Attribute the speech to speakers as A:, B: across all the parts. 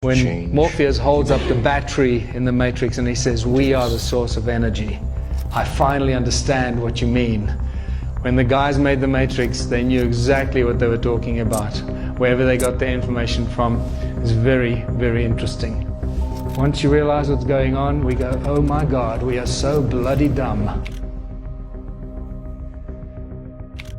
A: When
B: change.
A: Morpheus holds up the battery in the Matrix and he says, "We are the source of energy," I finally understand what you mean. When the guys made the Matrix, they knew exactly what they were talking about. Wherever they got their information from is very, very interesting. Once you realize what's going on, we go, oh my God, we are so bloody dumb.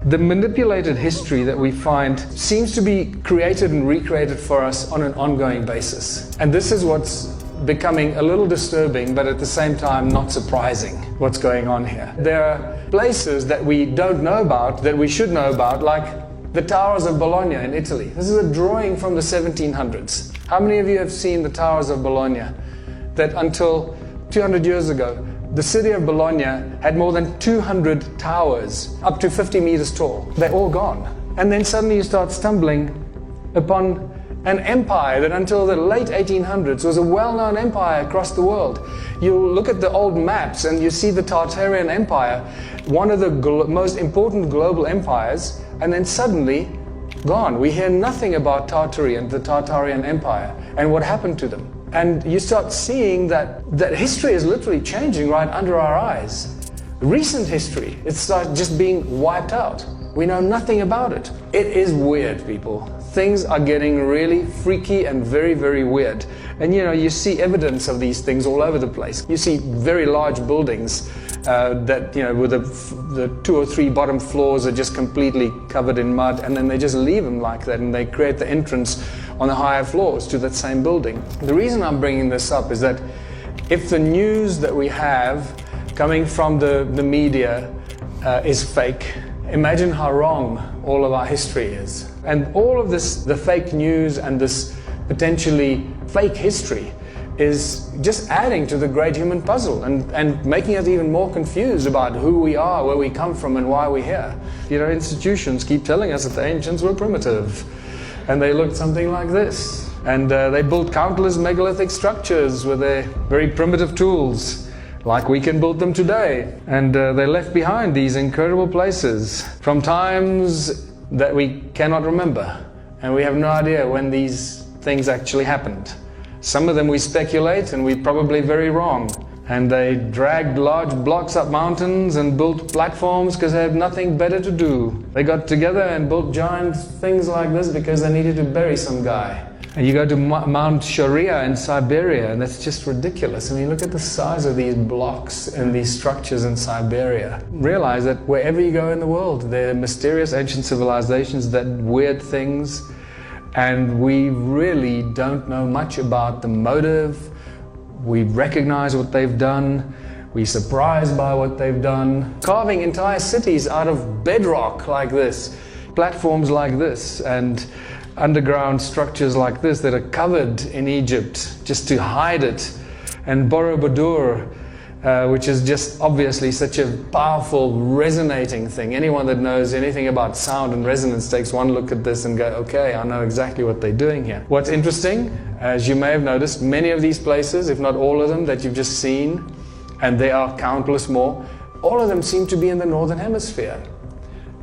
A: The manipulated history that we find seems to be created and recreated for us on an ongoing basis. And this is what's becoming a little disturbing, but at the same time not surprising, what's going on here. There are places that we don't know about, that we should know about, like the Towers of Bologna in Italy. This is a drawing from the 1700s. How many of you have seen the Towers of Bologna? That until 200 years ago, the city of Bologna had more than 200 towers, up to 50 meters tall. They're all gone. And then suddenly you start stumbling upon an empire that until the late 1800s was a well-known empire across the world. You look at the old maps and you see the Tartarian Empire, one of the most important global empires, and then suddenly gone. We hear nothing about Tartary and the Tartarian Empire and what happened to them. And you start seeing that history is literally changing right under our eyes. Recent history, it's just being wiped out. We know nothing about it. It is weird, people. Things are getting really freaky and very, very weird. And you see evidence of these things all over the place. You see very large buildings that, with the 2 or 3 bottom floors are just completely covered in mud, and then they just leave them like that, and they create the entrance on the higher floors to that same building. The reason I'm bringing this up is that if the news that we have coming from the media is fake, imagine how wrong all of our history is. And all of this, the fake news and this potentially fake history, is just adding to the great human puzzle and making us even more confused about who we are, where we come from, and why we're here. Institutions keep telling us that the ancients were primitive, and they looked something like this. And they built countless megalithic structures with their very primitive tools, like we can build them today. And they left behind these incredible places from times that we cannot remember. And we have no idea when these things actually happened. Some of them we speculate, and we're probably very wrong. And they dragged large blocks up mountains and built platforms because they had nothing better to do. They got together and built giant things like this because they needed to bury some guy. And you go to Mount Sharia in Siberia, and that's just ridiculous. I mean, look at the size of these blocks and these structures in Siberia. Realize that wherever you go in the world, there are mysterious ancient civilizations, that weird things, and we really don't know much about the motive. We recognize what they've done. We're surprised by what they've done. Carving entire cities out of bedrock like this, platforms like this, and underground structures like this that are covered in Egypt just to hide it. And Borobudur, which is just obviously such a powerful, resonating thing. Anyone that knows anything about sound and resonance takes one look at this and go, okay, I know exactly what they're doing here. What's interesting, as you may have noticed, many of these places, if not all of them that you've just seen, and there are countless more, all of them seem to be in the Northern Hemisphere.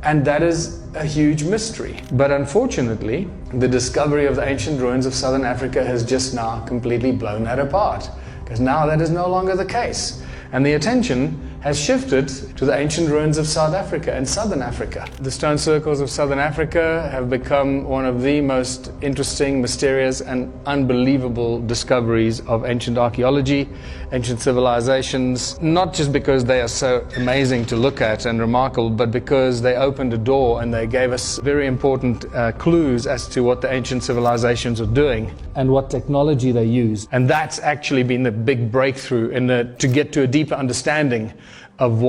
A: And that is a huge mystery. But unfortunately, the discovery of the ancient ruins of Southern Africa has just now completely blown that apart, because now that is no longer the case. And the attention has shifted to the ancient ruins of South Africa and Southern Africa. The stone circles of Southern Africa have become one of the most interesting, mysterious, and unbelievable discoveries of ancient archaeology, ancient civilizations, not just because they are so amazing to look at and remarkable, but because they opened a door and they gave us very important clues as to what the ancient civilizations were doing and what technology they used. And that's actually been the big breakthrough to get to a deeper understanding of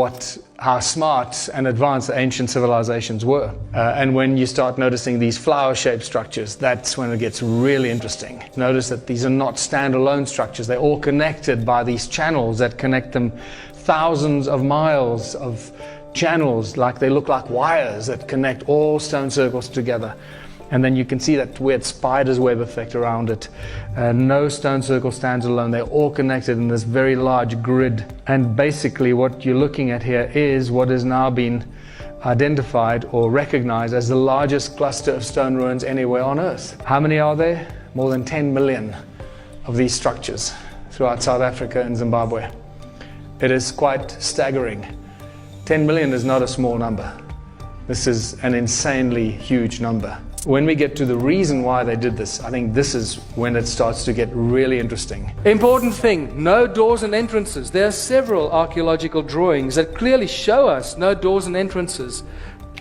A: how smart and advanced the ancient civilizations were. And when you start noticing these flower-shaped structures, that's when it gets really interesting. Notice that these are not standalone structures. They're all connected by these channels that connect them, thousands of miles of channels, like they look like wires that connect all stone circles together. And then you can see that weird spider's web effect around it. No stone circle stands alone. They're all connected in this very large grid. And basically what you're looking at here is what has now been identified or recognized as the largest cluster of stone ruins anywhere on Earth. How many are there? More than 10 million. of these structures throughout South Africa and Zimbabwe. It is quite staggering. 10 million is not a small number. This is an insanely huge number. When we get to the reason why they did this, I think this is when it starts to get really interesting.
B: Important thing, no doors and entrances. There are several archaeological drawings that clearly show us no doors and entrances,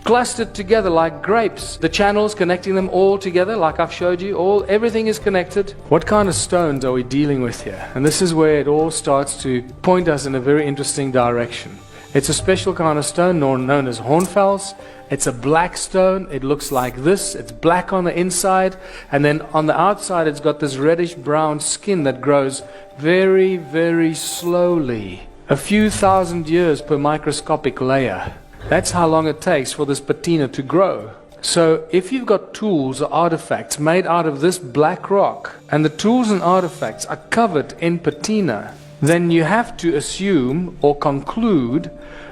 B: clustered together like grapes. The channels connecting them all together, like I've showed you, everything is connected. What kind of stones are we dealing with here? And this is where it all starts to point us in a very interesting direction. It's a special kind of stone known as hornfels. It's a black stone. It looks like this. It's black on the inside, and then on the outside it's got this reddish brown skin that grows very, very slowly. A few thousand years per microscopic layer. That's how long it takes for this patina to grow. So if you've got tools or artifacts made out of this black rock, and the tools and artifacts are covered in patina, then you have to assume or conclude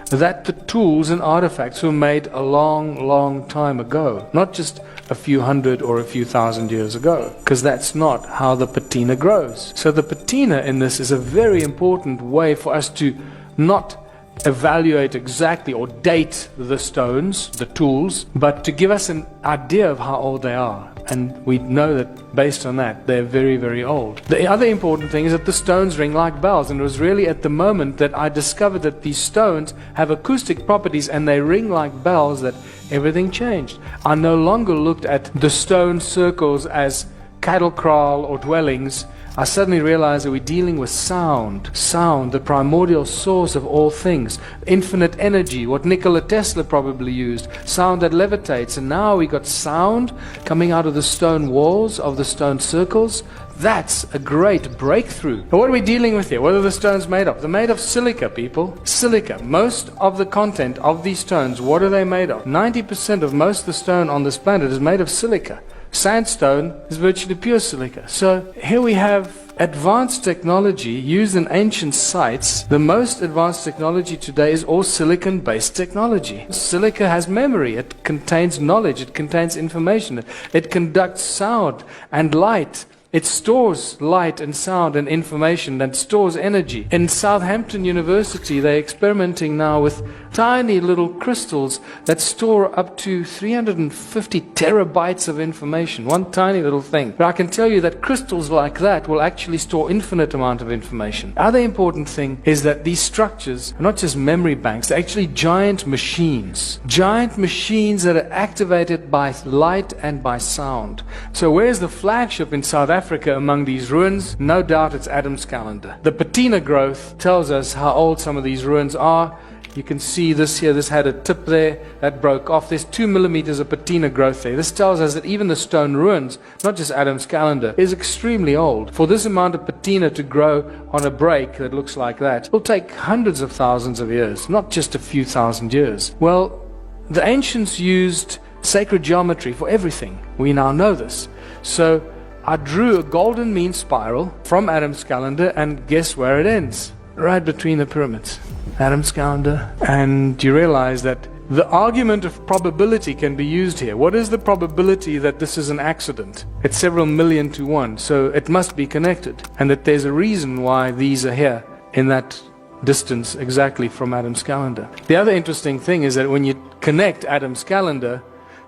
B: that the tools and artifacts were made a long, long time ago, not just a few hundred or a few thousand years ago, because that's not how the patina grows. So the patina in this is a very important way for us to not evaluate exactly or date the stones, the tools, but to give us an idea of how old they are. And we know that based on that, they're very, very old. The other important thing is that the stones ring like bells, and it was really at the moment that I discovered that these stones have acoustic properties and they ring like bells that everything changed. I no longer looked at the stone circles as cattle kraal or dwellings. I suddenly realized that we're dealing with sound. Sound, the primordial source of all things. Infinite energy, what Nikola Tesla probably used. Sound that levitates. And now we got sound coming out of the stone walls, of the stone circles. That's a great breakthrough. But what are we dealing with here? What are the stones made of? They're made of silica, people. Silica. Most of the content of these stones, what are they made of? 90% of most of the stone on this planet is made of silica. Sandstone is virtually pure silica. So here we have advanced technology used in ancient sites. The most advanced technology today is all silicon-based technology. Silica has memory. It contains knowledge. It contains information. It conducts sound and light. It stores light and sound and information and stores energy. In Southampton University, they're experimenting now with tiny little crystals that store up to 350 terabytes of information. One tiny little thing. But I can tell you that crystals like that will actually store infinite amount of information. Other important thing is that these structures are not just memory banks, they're actually giant machines. Giant machines that are activated by light and by sound. So where's the flagship in South Africa among these ruins? No doubt it's Adam's Calendar. The patina growth tells us how old some of these ruins are. You can see this here, this had a tip there that broke off. There's 2 millimeters of patina growth there. This tells us that even the stone ruins, not just Adam's Calendar, is extremely old. For this amount of patina to grow on a break that looks like that, it will take hundreds of thousands of years, not just a few thousand years. Well, the ancients used sacred geometry for everything. We now know this. So I drew a golden mean spiral from Adam's Calendar, and guess where it ends? Right between the pyramids. Adam's Calendar. And you realize that the argument of probability can be used here. What is the probability that this is an accident? It's several million to one, so it must be connected. And that there's a reason why these are here in that distance exactly from Adam's Calendar. The other interesting thing is that when you connect Adam's Calendar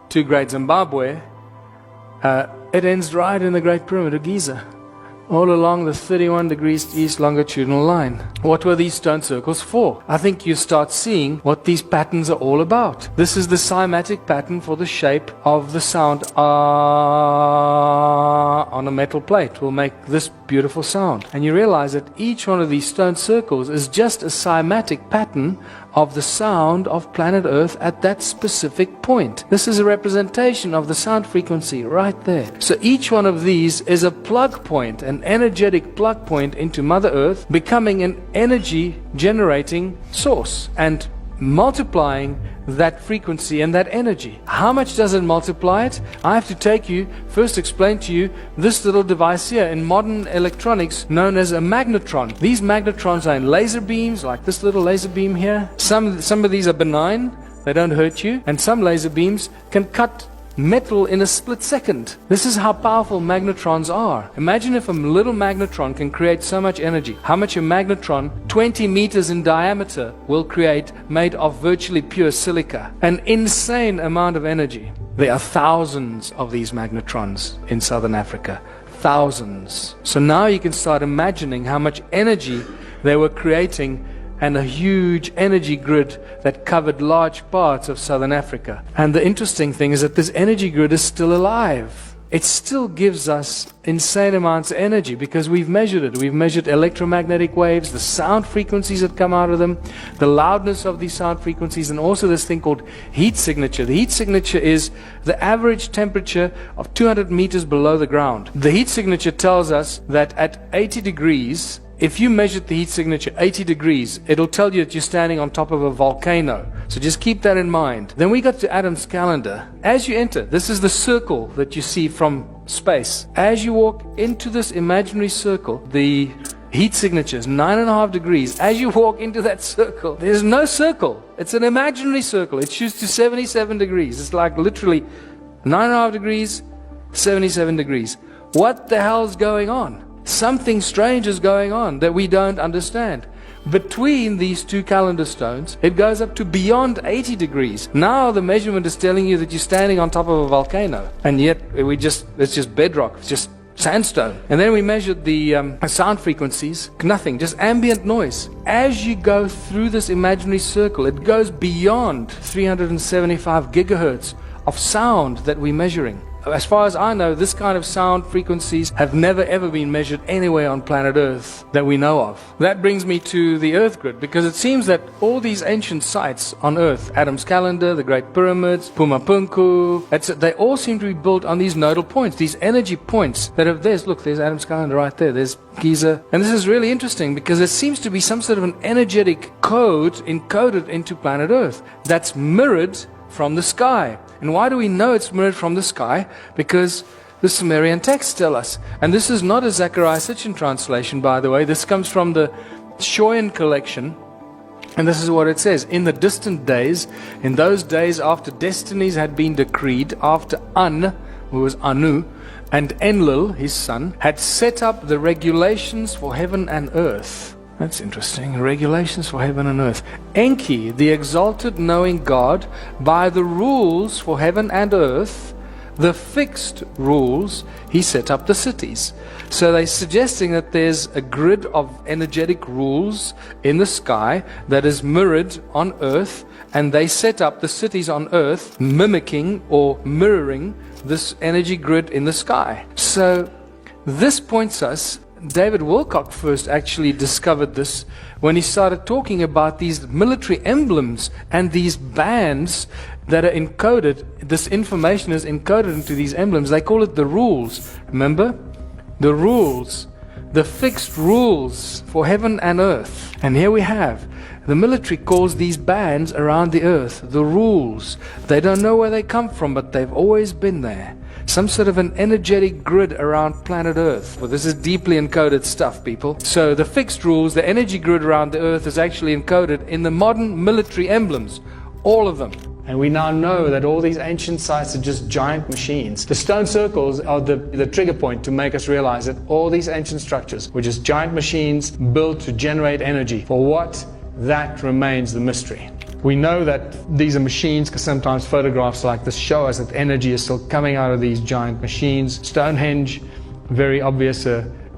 B: to Great Zimbabwe, it ends right in the Great Pyramid of Giza, all along the 31 degrees east longitudinal line. What were these stone circles for? I think you start seeing what these patterns are all about. This is the cymatic pattern for the shape of the sound on a metal plate will make this beautiful sound. And you realize that each one of these stone circles is just a cymatic pattern of the sound of planet Earth at that specific point. This is a representation of the sound frequency right there. So each one of these is a plug point, an energetic plug point into Mother Earth, becoming an energy generating source and multiplying that frequency and that energy. How much does it multiply it? I have to take you, first explain to you this little device here in modern electronics known as a magnetron. These magnetrons are in laser beams, like this little laser beam here. Some of these are benign, they don't hurt you, and some laser beams can cut metal in a split second. This is how powerful magnetrons are. Imagine if a little magnetron can create so much energy. How much a magnetron 20 meters in diameter will create, made of virtually pure silica. An insane amount of energy. There are thousands of these magnetrons in southern Africa. Thousands. So now you can start imagining how much energy they were creating, and a huge energy grid that covered large parts of southern Africa. And the interesting thing is that this energy grid is still alive. It still gives us insane amounts of energy because we've measured it. We've measured electromagnetic waves, the sound frequencies that come out of them, the loudness of these sound frequencies, and also this thing called heat signature. The heat signature is the average temperature of 200 meters below the ground. The heat signature tells us that at 80 degrees, if you measured the heat signature 80 degrees, it'll tell you that you're standing on top of a volcano. So just keep that in mind. Then we got to Adam's calendar. As you enter, this is the circle that you see from space. As you walk into this imaginary circle, the heat signature is 9.5 degrees. As you walk into that circle, there's no circle. It's an imaginary circle. It shoots to 77 degrees. It's like literally 9.5 degrees, 77 degrees. What the hell's going on? Something strange is going on that we don't understand. Between these two calendar stones, it goes up to beyond 80 degrees. Now the measurement is telling you that you're standing on top of a volcano. And yet it's just bedrock, it's just sandstone. And then we measured the sound frequencies, nothing, just ambient noise. As you go through this imaginary circle, it goes beyond 375 gigahertz of sound that we're measuring. As far as I know, this kind of sound frequencies have never ever been measured anywhere on planet Earth that we know of. That brings me to the Earth grid, because it seems that all these ancient sites on Earth, Adam's calendar, the Great Pyramids, Pumapunku, they all seem to be built on these nodal points, these energy points that have, there's Adam's calendar right there, there's Giza. And this is really interesting because there seems to be some sort of an energetic code encoded into planet Earth that's mirrored from the sky. And why do we know it's mirrored from the sky? Because the Sumerian texts tell us. And this is not a Zecharia Sitchin translation, by the way. This comes from the Shoyan collection. And this is what it says. In the distant days, in those days after destinies had been decreed, after An, who was Anu, and Enlil, his son, had set up the regulations for heaven and earth. That's interesting. Regulations for heaven and earth. Enki, the exalted knowing God, by the rules for heaven and earth, the fixed rules, he set up the cities. So they're suggesting that there's a grid of energetic rules in the sky that is mirrored on earth, and they set up the cities on earth mimicking or mirroring this energy grid in the sky. So this points us, David Wilcock first actually discovered this when he started talking about these military emblems and these bands that are encoded. This information is encoded into these emblems. They call it the rules. Remember? The rules. The fixed rules for heaven and earth. And here we have. The military calls these bands around the earth the rules. They don't know where they come from, but they've always been there. Some sort of an energetic grid around planet Earth. Well, this is deeply encoded stuff, people. So the fixed rules, the energy grid around the Earth is actually encoded in the modern military emblems. All of them.
A: And we now know that all these ancient sites are just giant machines. The stone circles are the trigger point to make us realize that all these ancient structures were just giant machines built to generate energy. For what? That remains the mystery. We know that these are machines because sometimes photographs like this show us that energy is still coming out of these giant machines. Stonehenge, very obvious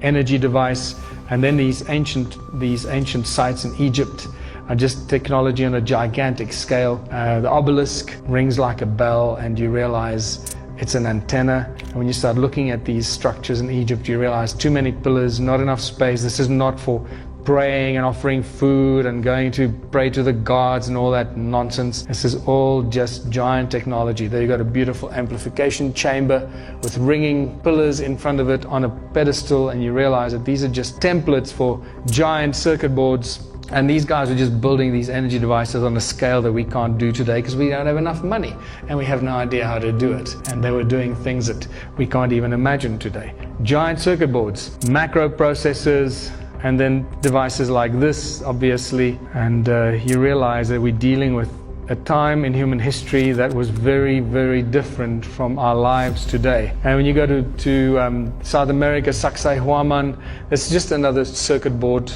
A: energy device. And then these ancient sites in Egypt are just technology on a gigantic scale. The obelisk rings like a bell, and you realize it's an antenna. And when you start looking at these structures in Egypt, you realize too many pillars, not enough space. This is not for praying and offering food and going to pray to the gods and all that nonsense. This is all just giant technology. There you've got a beautiful amplification chamber with ringing pillars in front of it on a pedestal, and you realize that these are just templates for giant circuit boards. And these guys are just building these energy devices on a scale that we can't do today because we don't have enough money and we have no idea how to do it. And they were doing things that we can't even imagine today. Giant circuit boards, macro processors, and then devices like this, obviously. And you realize that we're dealing with a time in human history that was very, very different from our lives today. And when you go to South America, Sacsayhuaman, it's just another circuit board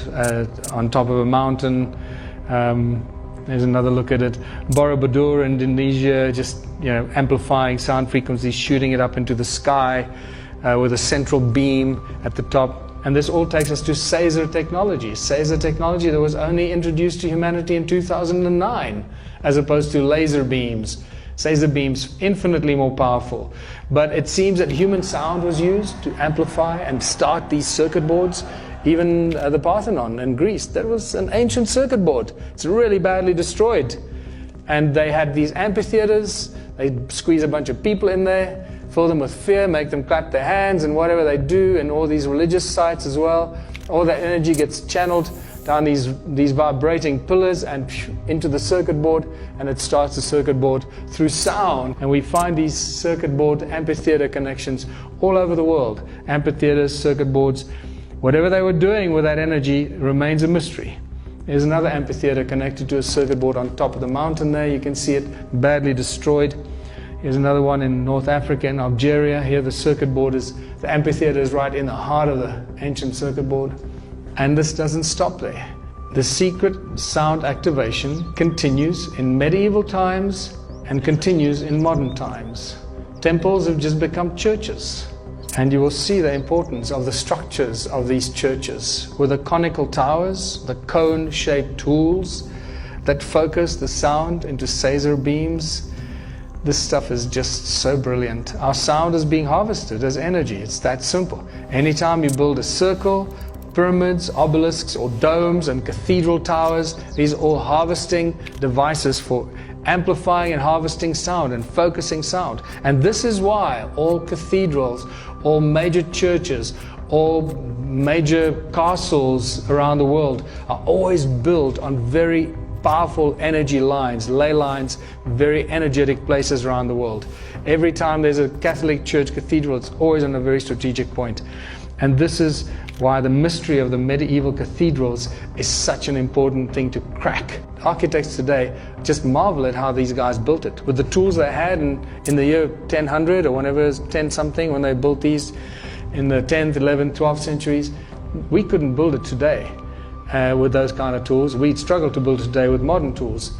A: on top of a mountain. There's another look at it. Borobudur, Indonesia, just amplifying sound frequencies, shooting it up into the sky with a central beam at the top. And this all takes us to Caesar technology. Caesar technology that was only introduced to humanity in 2009, as opposed to laser beams. Caesar beams, infinitely more powerful. But it seems that human sound was used to amplify and start these circuit boards. Even the Parthenon in Greece, that was an ancient circuit board. It's really badly destroyed. And they had these amphitheaters. They squeeze a bunch of people in there, fill them with fear, make them clap their hands and whatever they do, and all these religious sites as well. All that energy gets channeled down these vibrating pillars and into the circuit board, and it starts the circuit board through sound. And we find these circuit board amphitheater connections all over the world. Amphitheaters, circuit boards, whatever they were doing with that energy remains a mystery. There's another amphitheater connected to a circuit board on top of the mountain there. You can see it badly destroyed. Here's another one in North Africa, in Algeria. Here the circuit board the amphitheater is right in the heart of the ancient circuit board. And this doesn't stop there. The secret sound activation continues in medieval times and continues in modern times. Temples have just become churches. And you will see the importance of the structures of these churches with the conical towers, the cone-shaped tools that focus the sound into Caesar beams. This stuff is just so brilliant. Our sound is being harvested as energy. It's that simple. Anytime you build a circle, pyramids, obelisks, or domes and cathedral towers, these are all harvesting devices for amplifying and harvesting sound and focusing sound. And this is why all cathedrals, all major churches, all major castles around the world are always built on very powerful energy lines, ley lines, very energetic places around the world. Every time there's a Catholic church cathedral, it's always on a very strategic point. And this is why the mystery of the medieval cathedrals is such an important thing to crack. Architects today just marvel at how these guys built it. With the tools they had in the year 1000 or whenever it was 10 something, when they built these in the 10th, 11th, 12th centuries, we couldn't build it today. With those kind of tools. We'd struggle to build today with modern tools.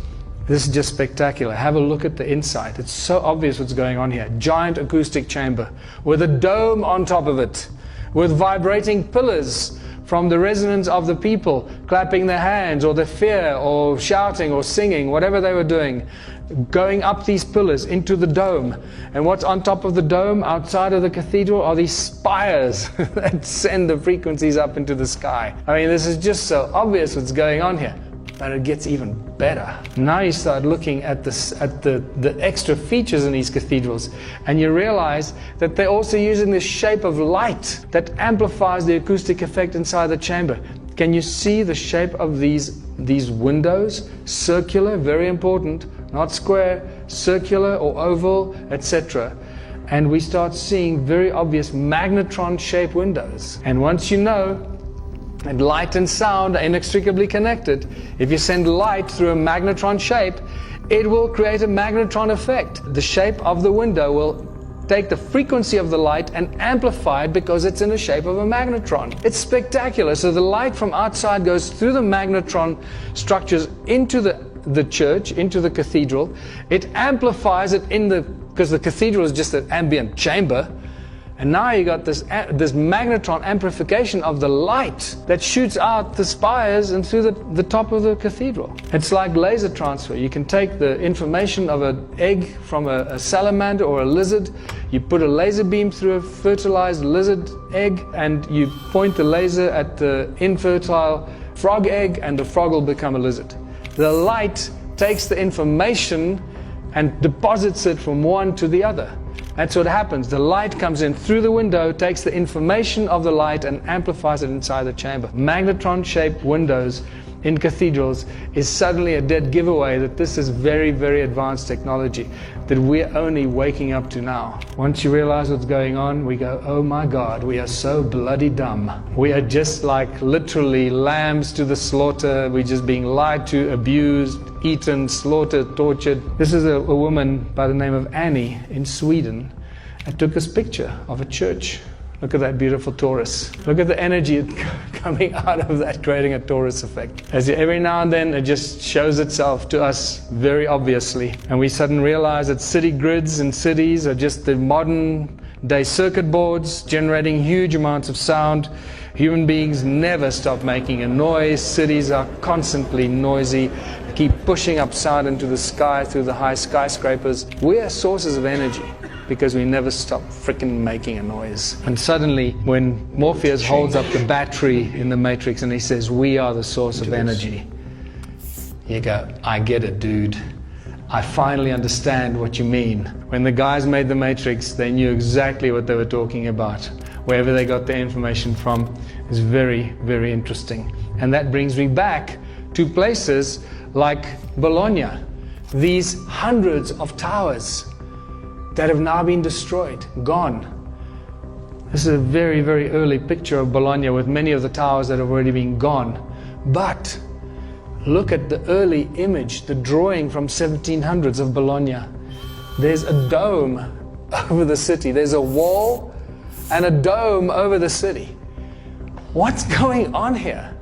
A: This is just spectacular. Have a look at the inside. It's so obvious what's going on here. Giant acoustic chamber with a dome on top of it, with vibrating pillars from the resonance of the people clapping their hands or the fear or shouting or singing, whatever they were doing, going up these pillars into the dome. And what's on top of the dome outside of the cathedral are these spires that send the frequencies up into the sky. I mean, this is just so obvious what's going on here. But it gets even better. Now you start looking at the extra features in these cathedrals, and you realize that they're also using this shape of light that amplifies the acoustic effect inside the chamber. Can you see the shape of these windows? Circular, very important, not square, circular or oval, etc. And we start seeing very obvious magnetron-shaped windows. And once you know and light and sound are inextricably connected, if you send light through a magnetron shape, it will create a magnetron effect. The shape of the window will take the frequency of the light and amplify it because it's in the shape of a magnetron. It's spectacular. So the light from outside goes through the magnetron structures into the church, into the cathedral. It amplifies it because the cathedral is just an ambient chamber. And now you got this magnetron amplification of the light that shoots out the spires and through the top of the cathedral. It's like laser transfer. You can take the information of an egg from a salamander or a lizard, you put a laser beam through a fertilized lizard egg, and you point the laser at the infertile frog egg, and the frog will become a lizard. The light takes the information and deposits it from one to the other. That's what happens. The light comes in through the window, takes the information of the light and amplifies it inside the chamber. Magnetron-shaped windows in cathedrals is suddenly a dead giveaway that this is very, very advanced technology that we're only waking up to now. Once you realize what's going on, we go, oh my God, we are so bloody dumb. We are just like literally lambs to the slaughter. We're just being lied to, abused, eaten, slaughtered, tortured. This is a woman by the name of Annie in Sweden and took this picture of a church. Look at that beautiful torus. Look at the energy coming out of that, creating a torus effect. As every now and then it just shows itself to us very obviously. And we suddenly realize that city grids and cities are just the modern day circuit boards generating huge amounts of sound. Human beings never stop making a noise. Cities are constantly noisy, keep pushing up sound into the sky through the high skyscrapers. We are sources of energy because we never stop freaking making a noise. And suddenly, when Morpheus holds up the battery in the Matrix and he says, we are the source of energy, you go, I get it, dude. I finally understand what you mean. When the guys made the Matrix, they knew exactly what they were talking about. Wherever they got their information from is very, very interesting. And that brings me back to places like Bologna. These hundreds of towers that have now been destroyed, gone. This is a very, very early picture of Bologna with many of the towers that have already been gone. But look at the early image, the drawing from 1700s of Bologna. There's a dome over the city. There's a wall and a dome over the city. What's going on here?